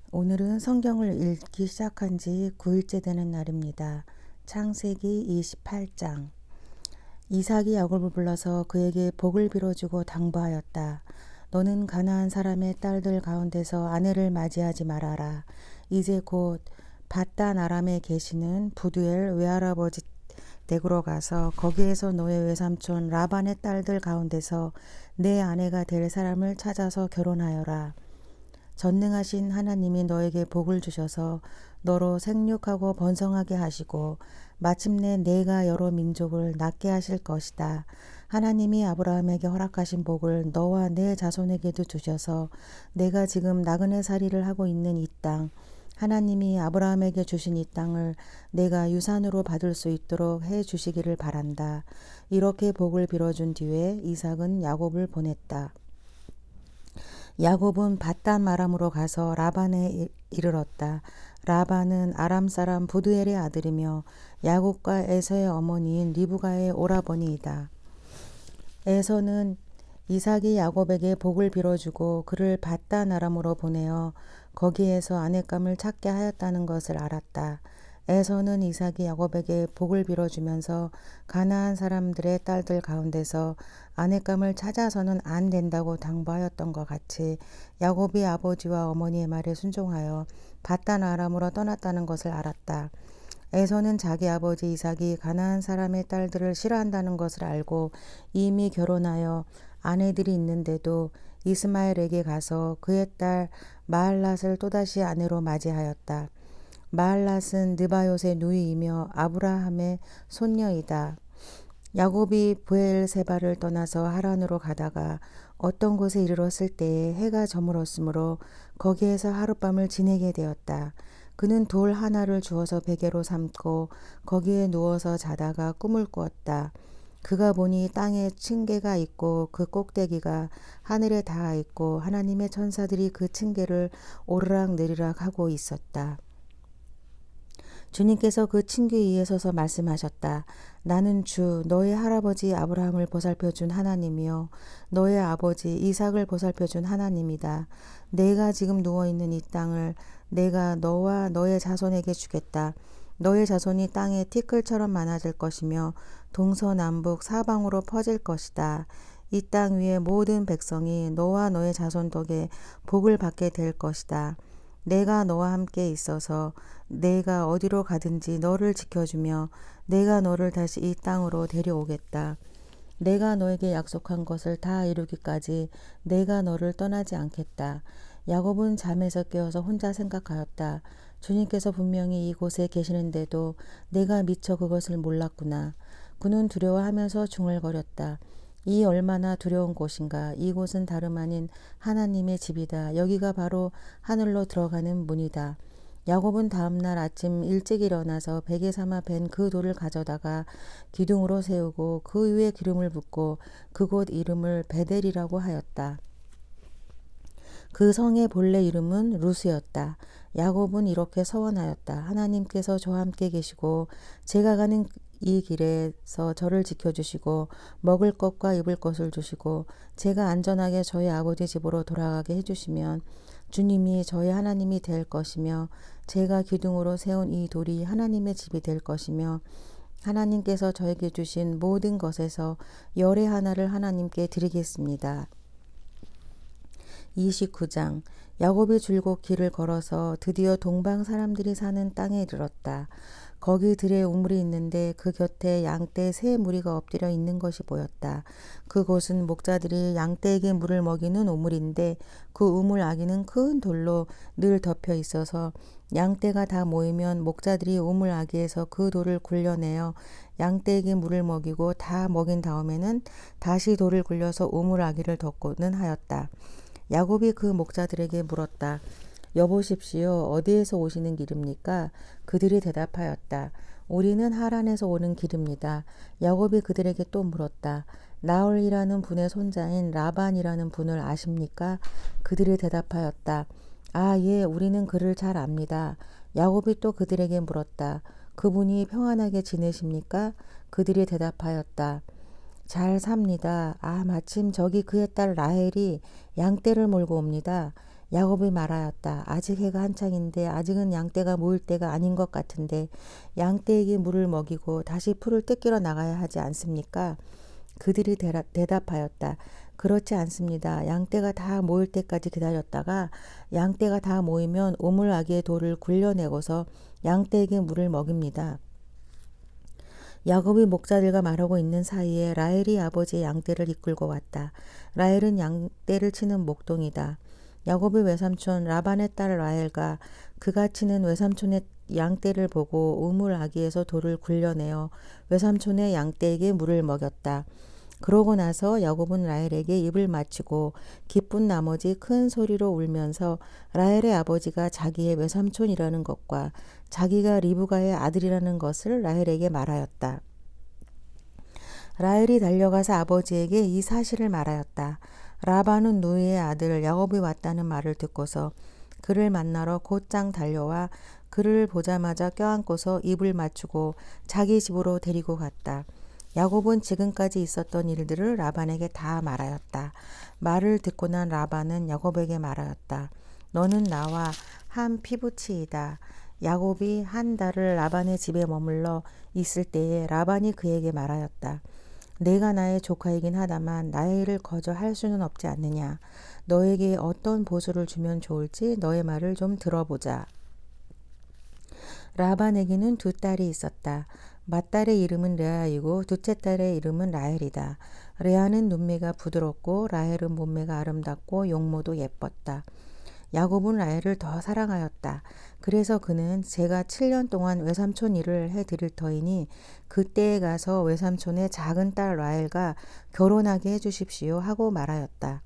오늘은 성경을 읽기 시작한 지 9일째 되는 날입니다. 창세기 28장. 이삭이 야곱을 불러서 그에게 복을 빌어주고 당부하였다. 너는 가나안 사람의 딸들 가운데서 아내를 맞이하지 말아라. 이제 곧 밧단 아람에 계시는 부두엘 외할아버지 댁으로 가서 거기에서 너의 외삼촌 라반의 딸들 가운데서 내 아내가 될 사람을 찾아서 결혼하여라. 전능하신 하나님이 너에게 복을 주셔서 너로 생육하고 번성하게 하시고 마침내 내가 여러 민족을 낳게 하실 것이다. 하나님이 아브라함에게 허락하신 복을 너와 내 자손에게도 주셔서 내가 지금 나그네 살이를 하고 있는 이 땅, 하나님이 아브라함에게 주신 이 땅을 내가 유산으로 받을 수 있도록 해 주시기를 바란다. 이렇게 복을 빌어준 뒤에 이삭은 야곱을 보냈다. 야곱은 밧단 아람으로 가서 라반에 이르렀다. 라반은 아람 사람 부두엘의 아들이며 야곱과 에서의 어머니인 리브가의 오라버니이다. 에서는 이삭이 야곱에게 복을 빌어주고 그를 밧단 아람으로 보내어 거기에서 아내감을 찾게 하였다는 것을 알았다. 에서는 이삭이 야곱에게 복을 빌어주면서 가나안 사람들의 딸들 가운데서 아내감을 찾아서는 안 된다고 당부하였던 것 같이 야곱이 아버지와 어머니의 말에 순종하여 밧단 아람으로 떠났다는 것을 알았다. 에서는 자기 아버지 이삭이 가나안 사람의 딸들을 싫어한다는 것을 알고 이미 결혼하여 아내들이 있는데도 이스마엘에게 가서 그의 딸 마할랏을 또다시 아내로 맞이하였다. 마할랏은 느바요의 누이이며 아브라함의 손녀이다. 야곱이 브엘세바를 떠나서 하란으로 가다가 어떤 곳에 이르렀을 때에 해가 저물었으므로 거기에서 하룻밤을 지내게 되었다. 그는 돌 하나를 주어서 베개로 삼고 거기에 누워서 자다가 꿈을 꾸었다. 그가 보니 땅에 층계가 있고 그 꼭대기가 하늘에 닿아 있고 하나님의 천사들이 그 층계를 오르락 내리락 하고 있었다. 주님께서 그 층계 위에 서서 말씀하셨다. 나는 주 너의 할아버지 아브라함을 보살펴준 하나님이요 너의 아버지 이삭을 보살펴준 하나님이다. 내가 지금 누워있는 이 땅을 내가 너와 너의 자손에게 주겠다. 너의 자손이 땅에 티끌처럼 많아질 것이며 동서남북 사방으로 퍼질 것이다. 이 땅 위의 모든 백성이 너와 너의 자손 덕에 복을 받게 될 것이다. 내가 너와 함께 있어서 내가 어디로 가든지 너를 지켜주며 내가 너를 다시 이 땅으로 데려오겠다. 내가 너에게 약속한 것을 다 이루기까지 내가 너를 떠나지 않겠다. 야곱은 잠에서 깨어서 혼자 생각하였다. 주님께서 분명히 이곳에 계시는데도 내가 미처 그것을 몰랐구나. 그는 두려워하면서 중얼거렸다. 이 얼마나 두려운 곳인가. 이곳은 다름 아닌 하나님의 집이다. 여기가 바로 하늘로 들어가는 문이다. 야곱은 다음날 아침 일찍 일어나서 베개 삼아 벤 그 돌을 가져다가 기둥으로 세우고 그 위에 기름을 붓고 그곳 이름을 베델이라고 하였다. 그 성의 본래 이름은 루스였다. 야곱은 이렇게 서원하였다. 하나님께서 저와 함께 계시고 제가 가는 이 길에서 저를 지켜주시고 먹을 것과 입을 것을 주시고 제가 안전하게 저희 아버지 집으로 돌아가게 해주시면 주님이 저의 하나님이 될 것이며 제가 기둥으로 세운 이 돌이 하나님의 집이 될 것이며 하나님께서 저에게 주신 모든 것에서 열의 하나를 하나님께 드리겠습니다. 29장. 야곱이 줄곧 길을 걸어서 드디어 동방 사람들이 사는 땅에 이르렀다. 거기 들에 우물이 있는데 그 곁에 양떼 세 무리가 엎드려 있는 것이 보였다. 그곳은 목자들이 양떼에게 물을 먹이는 우물인데 그 우물 아기는 큰 돌로 늘 덮여 있어서 양떼가 다 모이면 목자들이 우물 아기에서 그 돌을 굴려내어 양떼에게 물을 먹이고 다 먹인 다음에는 다시 돌을 굴려서 우물 아기를 덮고는 하였다. 야곱이 그 목자들에게 물었다. 여보십시오. 어디에서 오시는 길입니까? 그들이 대답하였다. 우리는 하란에서 오는 길입니다. 야곱이 그들에게 또 물었다. 나홀이라는 분의 손자인 라반이라는 분을 아십니까? 그들이 대답하였다. 아, 예, 우리는 그를 잘 압니다. 야곱이 또 그들에게 물었다. 그분이 평안하게 지내십니까? 그들이 대답하였다. 잘 삽니다. 아, 마침 저기 그의 딸 라헬이 양떼를 몰고 옵니다. 야곱이 말하였다. 아직 해가 한창인데 아직은 양떼가 모일 때가 아닌 것 같은데 양떼에게 물을 먹이고 다시 풀을 뜯기러 나가야 하지 않습니까? 그들이 대답하였다. 그렇지 않습니다. 양떼가 다 모일 때까지 기다렸다가 양떼가 다 모이면 오물아기의 돌을 굴려내고서 양떼에게 물을 먹입니다. 야곱이 목자들과 말하고 있는 사이에 라헬이 아버지의 양떼를 이끌고 왔다. 라헬은 양떼를 치는 목동이다. 야곱의 외삼촌 라반의 딸 라헬과 그가 치는 외삼촌의 양떼를 보고 우물 아기에서 돌을 굴려내어 외삼촌의 양떼에게 물을 먹였다. 그러고 나서 야곱은 라헬에게 입을 맞추고 기쁜 나머지 큰 소리로 울면서 라헬의 아버지가 자기의 외삼촌이라는 것과 자기가 리브가의 아들이라는 것을 라헬에게 말하였다. 라헬이 달려가서 아버지에게 이 사실을 말하였다. 라반은 누이의 아들 야곱이 왔다는 말을 듣고서 그를 만나러 곧장 달려와 그를 보자마자 껴안고서 입을 맞추고 자기 집으로 데리고 갔다. 야곱은 지금까지 있었던 일들을 라반에게 다 말하였다. 말을 듣고 난 라반은 야곱에게 말하였다. 너는 나와 한 피부치이다. 야곱이 한 달을 라반의 집에 머물러 있을 때에 라반이 그에게 말하였다. 내가 나의 조카이긴 하다만 나의 일을 거저 할 수는 없지 않느냐. 너에게 어떤 보수를 주면 좋을지 너의 말을 좀 들어보자. 라반에게는 두 딸이 있었다. 맏딸의 이름은 레아이고 둘째 딸의 이름은 라헬이다. 레아는 눈매가 부드럽고 라헬은 몸매가 아름답고 용모도 예뻤다. 야곱은 라헬을 더 사랑하였다. 그래서 그는 제가 7년 동안 외삼촌 일을 해드릴 터이니 그때에 가서 외삼촌의 작은 딸 라헬과 결혼하게 해주십시오 하고 말하였다.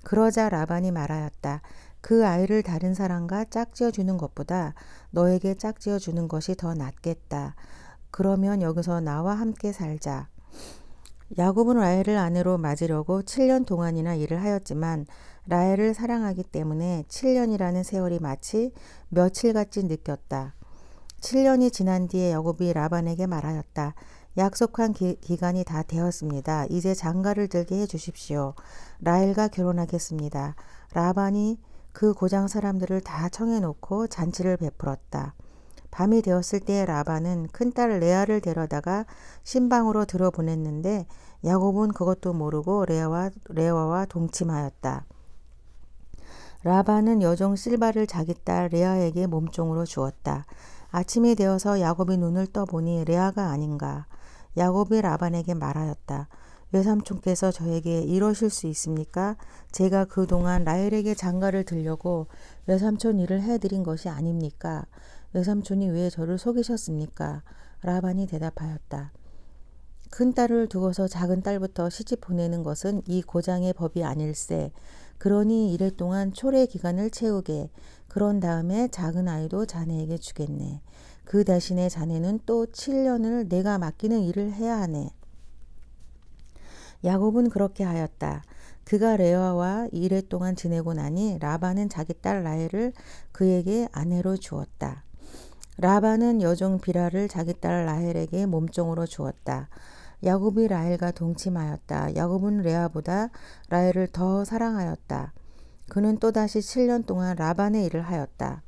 그러자 라반이 말하였다. 그 아이를 다른 사람과 짝지어 주는 것보다 너에게 짝지어 주는 것이 더 낫겠다. 그러면 여기서 나와 함께 살자. 야곱은 라헬을 아내로 맞으려고 7년 동안이나 일을 하였지만 라헬을 사랑하기 때문에 7년이라는 세월이 마치 며칠같이 느꼈다. 7년이 지난 뒤에 야곱이 라반에게 말하였다. 약속한 기간이 다 되었습니다. 이제 장가를 들게 해주십시오. 라헬과 결혼하겠습니다. 라반이 그 고장 사람들을 다 청해놓고 잔치를 베풀었다. 밤이 되었을 때 라반은 큰딸 레아를 데려다가 신방으로 들어보냈는데 야곱은 그것도 모르고 레아와 동침하였다. 라반은 여종 실바를 자기 딸 레아에게 몸종으로 주었다. 아침이 되어서 야곱이 눈을 떠보니 레아가 아닌가. 야곱이 라반에게 말하였다. 외삼촌께서 저에게 이러실 수 있습니까? 제가 그동안 라헬에게 장가를 들려고 외삼촌 일을 해드린 것이 아닙니까? 외삼촌이 왜 저를 속이셨습니까? 라반이 대답하였다. 큰딸을 두고서 작은 딸부터 시집 보내는 것은 이 고장의 법이 아닐세. 그러니 이래 동안 초래 기간을 채우게. 그런 다음에 작은 아이도 자네에게 주겠네. 그 대신에 자네는 또 7년을 내가 맡기는 일을 해야 하네. 야곱은 그렇게 하였다. 그가 레아와 이래 동안 지내고 나니 라반은 자기 딸 라헬을 그에게 아내로 주었다. 라반은 여종 비라를 자기 딸 라헬에게 몸종으로 주었다. 야곱이 라헬과 동침하였다. 야곱은 레아보다 라헬을 더 사랑하였다. 그는 또다시 7년 동안 라반의 일을 하였다.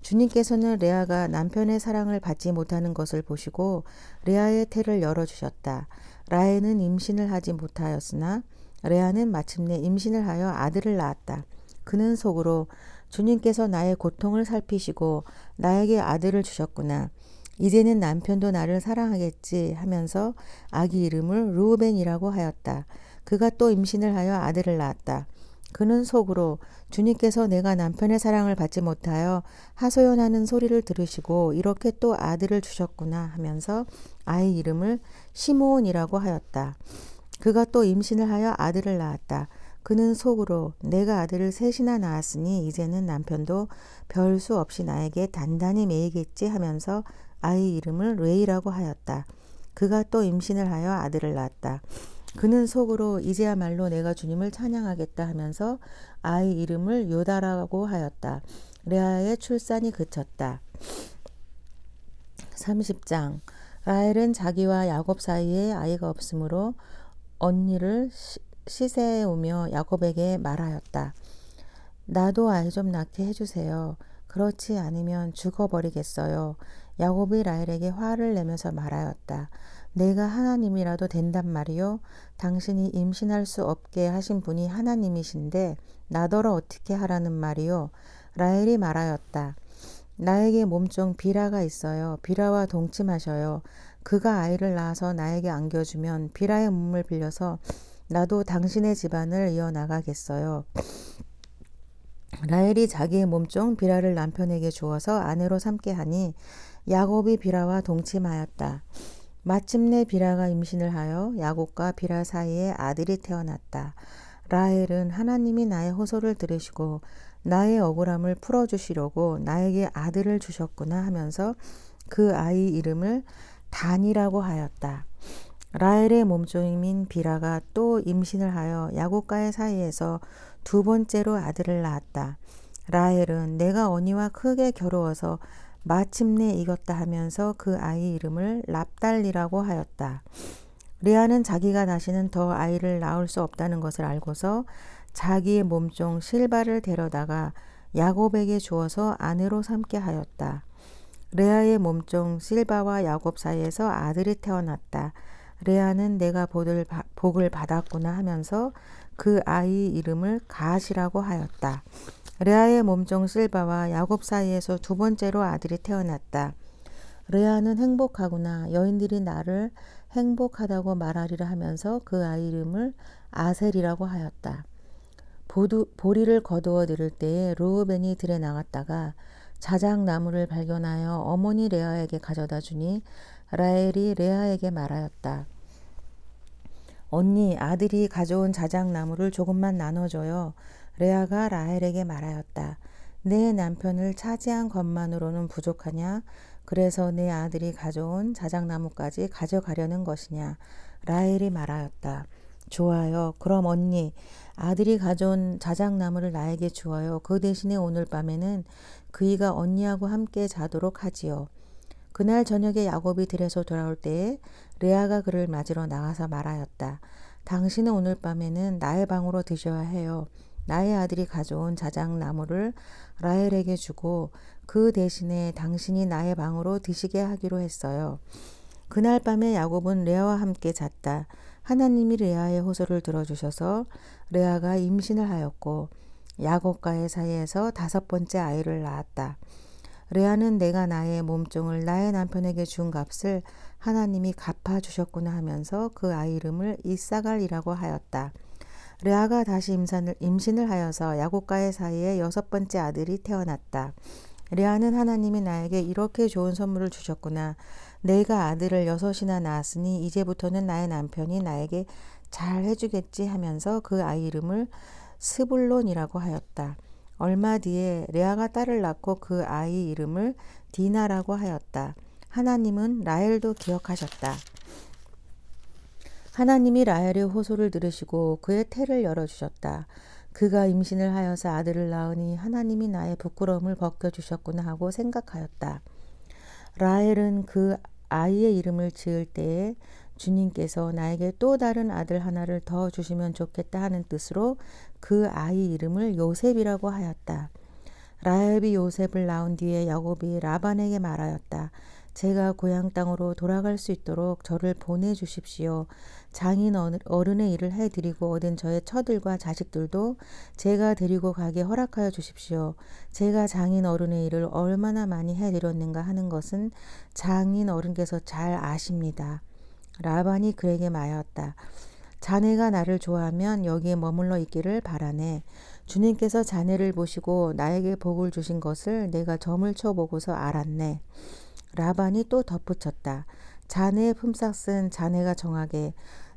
주님께서는 레아가 남편의 사랑을 받지 못하는 것을 보시고 레아의 태를 열어주셨다. 라헬은 임신을 하지 못하였으나 레아는 마침내 임신을 하여 아들을 낳았다. 그는 속으로 주님께서 나의 고통을 살피시고 나에게 아들을 주셨구나. 이제는 남편도 나를 사랑하겠지 하면서 아기 이름을 르우벤이라고 하였다. 그가 또 임신을 하여 아들을 낳았다. 그는 속으로 주님께서 내가 남편의 사랑을 받지 못하여 하소연하는 소리를 들으시고 이렇게 또 아들을 주셨구나 하면서 아이 이름을 시므온이라고 하였다. 그가 또 임신을 하여 아들을 낳았다. 그는 속으로 내가 아들을 셋이나 낳았으니 이제는 남편도 별 수 없이 나에게 단단히 매이겠지 하면서 아이 이름을 레이라고 하였다. 그가 또 임신을 하여 아들을 낳았다. 그는 속으로 이제야말로 내가 주님을 찬양하겠다 하면서 아이 이름을 요다라고 하였다. 레아의 출산이 그쳤다. 30장 라헬은 자기와 야곱 사이에 아이가 없으므로 언니를 시세에 오며 야곱에게 말하였다. 나도 아이 좀 낳게 해주세요. 그렇지 않으면 죽어버리겠어요. 야곱이 라헬에게 화를 내면서 말하였다. 내가 하나님이라도 된단 말이요. 당신이 임신할 수 없게 하신 분이 하나님이신데 나더러 어떻게 하라는 말이요. 라헬이 말하였다. 나에게 몸종 비라가 있어요. 비라와 동침하셔요. 그가 아이를 낳아서 나에게 안겨주면 비라의 몸을 빌려서 나도 당신의 집안을 이어나가겠어요. 라헬이 자기의 몸종 비라를 남편에게 주어서 아내로 삼게 하니 야곱이 비라와 동침하였다. 마침내 비라가 임신을 하여 야곱과 비라 사이에 아들이 태어났다. 라헬은 하나님이 나의 호소를 들으시고 나의 억울함을 풀어주시려고 나에게 아들을 주셨구나 하면서 그 아이 이름을 단이라고 하였다. 라헬의 몸종인 비라가 또 임신을 하여 야곱과의 사이에서 두 번째로 아들을 낳았다. 라헬은 내가 언니와 크게 겨루어서 마침내 이겼다 하면서 그 아이 이름을 랍달리라고 하였다. 레아는 자기가 다시는 더 아이를 낳을 수 없다는 것을 알고서 자기의 몸종 실바를 데려다가 야곱에게 주어서 아내로 삼게 하였다. 레아의 몸종 실바와 야곱 사이에서 아들이 태어났다. 레아는 내가 복을 받았구나 하면서 그 아이 이름을 가앗이라고 하였다. 레아의 몸종 실바와 야곱 사이에서 두 번째로 아들이 태어났다. 레아는 행복하구나. 여인들이 나를 행복하다고 말하리라 하면서 그 아이 이름을 아셀이라고 하였다. 보리를 거두어 들을 때에 르우벤이 들에 나갔다가 자작나무를 발견하여 어머니 레아에게 가져다 주니 라헬이 레아에게 말하였다. 언니, 아들이 가져온 자작나무를 조금만 나눠줘요. 레아가 라헬에게 말하였다. 내 남편을 차지한 것만으로는 부족하냐? 그래서 내 아들이 가져온 자작나무까지 가져가려는 것이냐? 라헬이 말하였다. 좋아요. 그럼 언니, 아들이 가져온 자작나무를 나에게 주어요. 그 대신에 오늘 밤에는 그이가 언니하고 함께 자도록 하지요. 그날 저녁에 야곱이 들에서 돌아올 때에 레아가 그를 맞으러 나가서 말하였다. 당신은 오늘 밤에는 나의 방으로 드셔야 해요. 나의 아들이 가져온 자작나무를 라헬에게 주고 그 대신에 당신이 나의 방으로 드시게 하기로 했어요. 그날 밤에 야곱은 레아와 함께 잤다. 하나님이 레아의 호소를 들어주셔서 레아가 임신을 하였고 야곱과의 사이에서 다섯 번째 아이를 낳았다. 레아는 내가 나의 몸종을 나의 남편에게 준 값을 하나님이 갚아주셨구나 하면서 그 아이 이름을 이사갈이라고 하였다. 레아가 다시 임신을 하여서 야곱과의 사이에 여섯 번째 아들이 태어났다. 레아는 하나님이 나에게 이렇게 좋은 선물을 주셨구나. 내가 아들을 여섯이나 낳았으니 이제부터는 나의 남편이 나에게 잘 해주겠지 하면서 그 아이 이름을 스불론이라고 하였다. 얼마 뒤에 레아가 딸을 낳고 그 아이 이름을 디나라고 하였다. 하나님은 라헬도 기억하셨다. 하나님이 라헬의 호소를 들으시고 그의 태를 열어주셨다. 그가 임신을 하여서 아들을 낳으니 하나님이 나의 부끄러움을 벗겨주셨구나 하고 생각하였다. 라헬은 그 아이의 이름을 지을 때에 주님께서 나에게 또 다른 아들 하나를 더 주시면 좋겠다 하는 뜻으로 그 아이 이름을 요셉이라고 하였다. 라헬이 요셉을 낳은 뒤에 야곱이 라반에게 말하였다. 제가 고향 땅으로 돌아갈 수 있도록 저를 보내주십시오. 장인 어른의 일을 해드리고 얻은 저의 처들과 자식들도 제가 데리고 가게 허락하여 주십시오. 제가 장인 어른의 일을 얼마나 많이 해드렸는가 하는 것은 장인 어른께서 잘 아십니다. 라반이 그에게 말하였다. 자네가 나를 좋아하면 여기에 머물러 있기를 바라네. 주님께서 자네를 보시고 나에게 복을 주신 것을 내가 점을 쳐보고서 알았네. 라반이 또 덧붙였다. 자네의 품삯은 자네가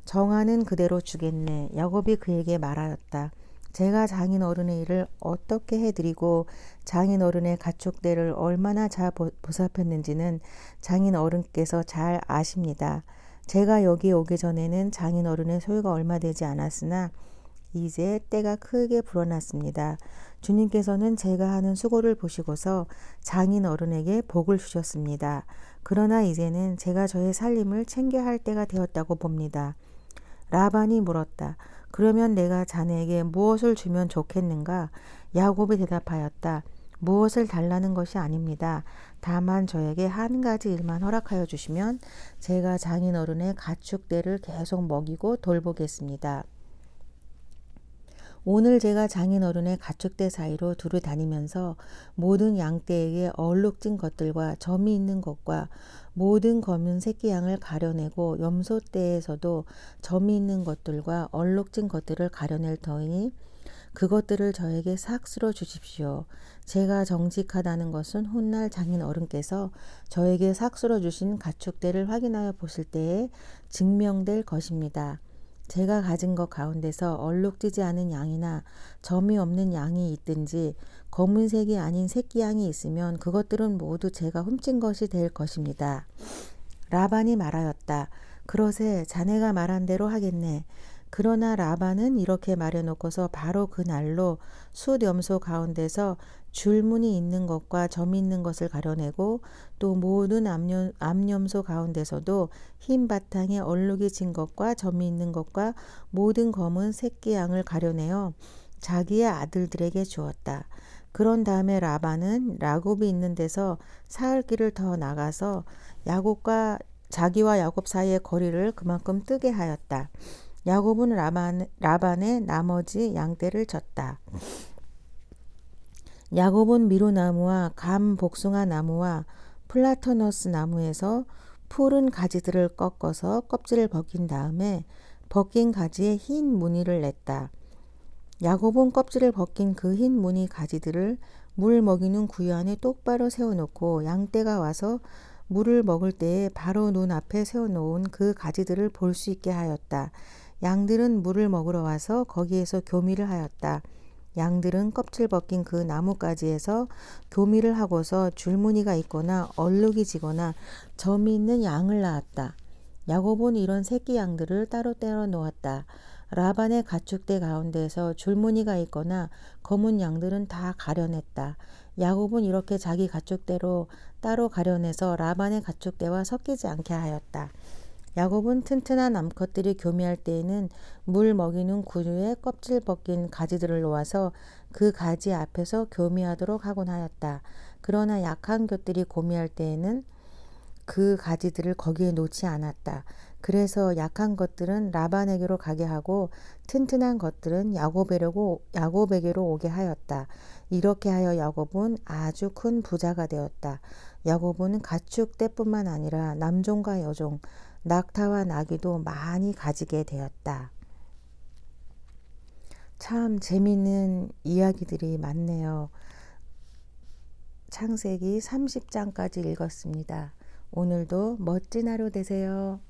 정하는 그대로 주겠네. 야곱이 그에게 말하였다. 제가 장인 어른의 일을 어떻게 해드리고 장인 어른의 가축대를 얼마나 잘 보살폈는지는 장인 어른께서 잘 아십니다. 제가 여기 오기 전에는 장인 어른의 소유가 얼마 되지 않았으나 이제 때가 크게 불어났습니다. 주님께서는 제가 하는 수고를 보시고서 장인 어른에게 복을 주셨습니다. 그러나 이제는 제가 저의 살림을 챙겨야 할 때가 되었다고 봅니다. 라반이 물었다. 그러면 내가 자네에게 무엇을 주면 좋겠는가? 야곱이 대답하였다. 무엇을 달라는 것이 아닙니다. 다만 저에게 한 가지 일만 허락하여 주시면 제가 장인어른의 가축대를 계속 먹이고 돌보겠습니다. 오늘 제가 장인어른의 가축대 사이로 두루 다니면서 모든 양떼에게 얼룩진 것들과 점이 있는 것과 모든 검은 새끼 양을 가려내고 염소떼에서도 점이 있는 것들과 얼룩진 것들을 가려낼 터이니 그것들을 저에게 싹 쓸어 주십시오. 제가 정직하다는 것은 훗날 장인어른께서 저에게 싹 쓸어 주신 가축대를 확인하여 보실 때에 증명될 것입니다. 제가 가진 것 가운데서 얼룩지지 않은 양이나 점이 없는 양이 있든지 검은색이 아닌 새끼 양이 있으면 그것들은 모두 제가 훔친 것이 될 것입니다. 라반이 말하였다. 그러세 자네가 말한 대로 하겠네. 그러나 라반은 이렇게 말해놓고서 바로 그 날로 숫염소 가운데서 줄무늬 있는 것과 점이 있는 것을 가려내고 또 모든 암염소 가운데서도 흰 바탕에 얼룩이 진 것과 점이 있는 것과 모든 검은 새끼 양을 가려내어 자기의 아들들에게 주었다. 그런 다음에 라반은 야곱이 있는 데서 사흘 길을 더 나가서 자기와 야곱 사이의 거리를 그만큼 뜨게 하였다. 야곱은 라반의 나머지 양떼를 졌다. 야곱은 미로나무와 감 복숭아 나무와 플라토너스 나무에서 푸른 가지들을 꺾어서 껍질을 벗긴 다음에 벗긴 가지에 흰 무늬를 냈다. 야곱은 껍질을 벗긴 그 흰 무늬 가지들을 물 먹이는 구유 안에 똑바로 세워놓고 양떼가 와서 물을 먹을 때에 바로 눈앞에 세워놓은 그 가지들을 볼 수 있게 하였다. 양들은 물을 먹으러 와서 거기에서 교미를 하였다. 양들은 껍질 벗긴 그 나뭇가지에서 교미를 하고서 줄무늬가 있거나 얼룩이 지거나 점이 있는 양을 낳았다. 야곱은 이런 새끼 양들을 따로 놓았다. 라반의 가축대 가운데서 줄무늬가 있거나 검은 양들은 다 가려냈다. 야곱은 이렇게 자기 가축대로 따로 가려내서 라반의 가축대와 섞이지 않게 하였다. 야곱은 튼튼한 암컷들이 교미할 때에는 물 먹이는 구유에 껍질 벗긴 가지들을 놓아서 그 가지 앞에서 교미하도록 하곤 하였다. 그러나 약한 것들이 고미할 때에는 그 가지들을 거기에 놓지 않았다. 그래서 약한 것들은 라반에게로 가게 하고 튼튼한 것들은 야곱에게로 오게 하였다. 이렇게 하여 야곱은 아주 큰 부자가 되었다. 야곱은 가축떼뿐만 아니라 남종과 여종, 낙타와 나귀도 많이 가지게 되었다. 참 재미있는 이야기들이 많네요. 창세기 30장까지 읽었습니다. 오늘도 멋진 하루 되세요.